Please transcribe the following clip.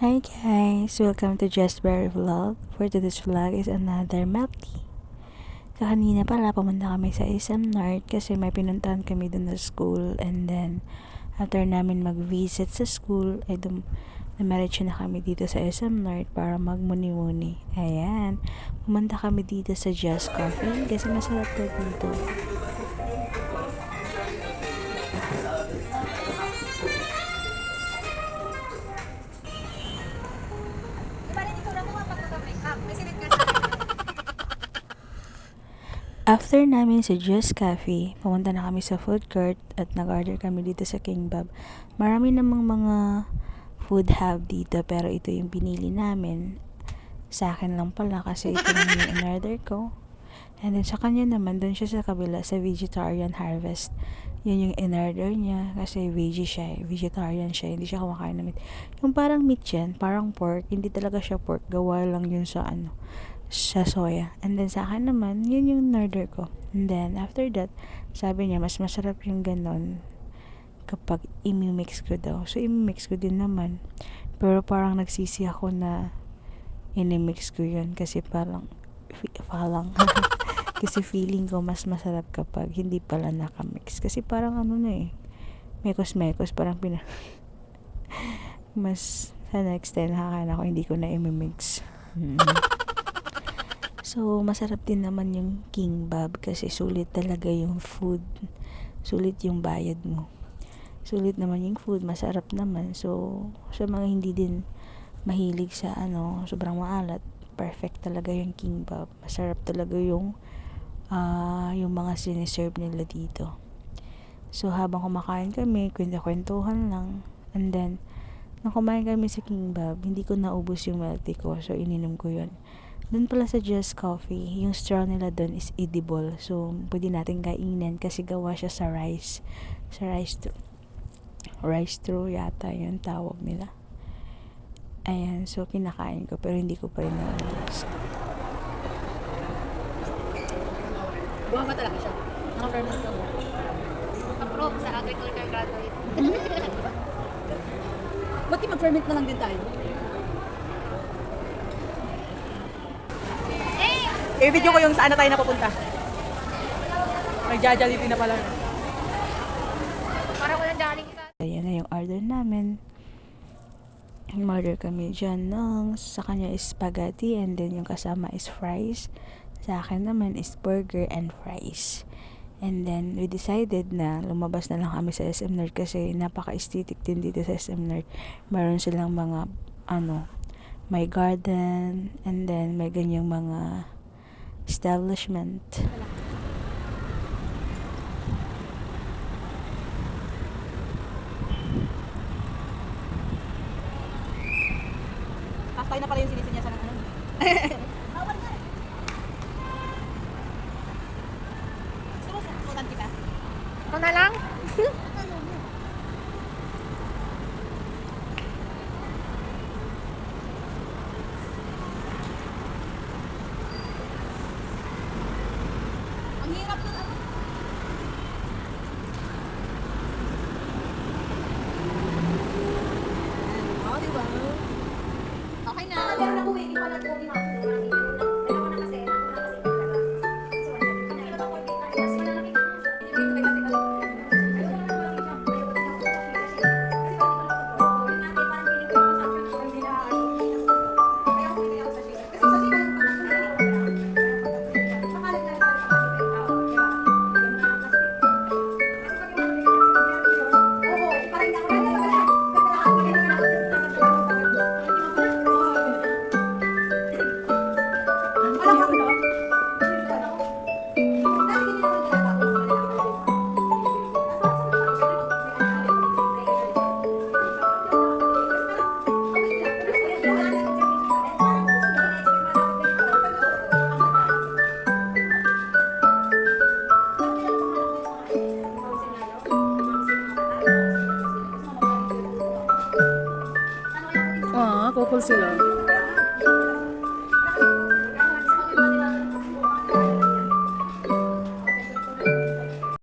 Hi guys! Welcome to Jessberry Vlog. For today's vlog is another milk tea. So kanina pala pumunta kami sa SM North kasi may pinuntahan kami dun sa school, and then after namin mag-visit sa school ay namaretso na kami dito sa SM North para magmuni-muni. Ayan, pumunta kami dito sa Just Coffee kasi masarap daw dito. After namin sa Just Cafe, pumunta na kami sa food court at nag-order kami dito sa King Bob. Marami namang mga food hub dito pero ito yung pinili namin. Sa akin lang pala kasi ito lang yung in-order ko. And then sa kanya naman, doon siya sa kabila sa Vegetarian Harvest. Yun yung in-order niya kasi veggie siya, vegetarian siya, hindi siya kumakain ng meat. Yung parang meat yan, parang pork, hindi talaga siya pork, gawa lang yun sa sa soya. And then sa akin naman, yun yung order ko. And then after that, sabi niya mas masarap yung ganon kapag imi-mix ko daw. So imi-mix ko din naman. Pero parang nagsisi ako na ini-mix ko yun kasi parang kasi feeling ko mas masarap kapag hindi pala nakamix. Kasi parang mekos-mekos, parang mas sa next time nakakain ako, hindi ko na imi-mix. So, masarap din naman yung King Bob kasi sulit talaga yung food. Sulit yung bayad mo. Sulit naman yung food, masarap naman. So, sa mga hindi din mahilig sa sobrang maalat, perfect talaga yung King Bob. Masarap talaga yung mga siniserve nila dito. So, habang kumakain kami, kwenta-kwentuhan lang. And then, nung kumain kami sa King Bob, hindi ko naubos yung milk tea ko. So, ininom ko yun. Doon pala sa Just Coffee, yung straw nila doon is edible. So, pwede natin kainin kasi gawa siya sa rice. Sa rice straw yata yung tawag nila. Ayan, so kinakain ko pero hindi ko pa rin naubos. Buha ba talaga siya? Naka-ferment ka mo? Approve sa agriculture graduate. Ba't di mag-ferment na lang din tayo? I-video ko yung saan na tayo napupunta. Nag-Jollibee na pala. Parang walang Jollibee isa. Ayan na yung order namin. Order kami dyan sa kanya is spaghetti and then yung kasama is fries. Sa akin naman is burger and fries. And then we decided na lumabas na lang kami sa SM North kasi napaka-aesthetic din dito sa SM North. Meron silang mga may garden and then may ganyang mga establishment. Tapos tayo na pala yung sinisinyasan ng Bawal na. Surutan kita. Ito na lang? Ang hirap nun diba? Okay na. Meron ako hindi pa nag-uwi ako. Dalawa na kasi. Couple sila.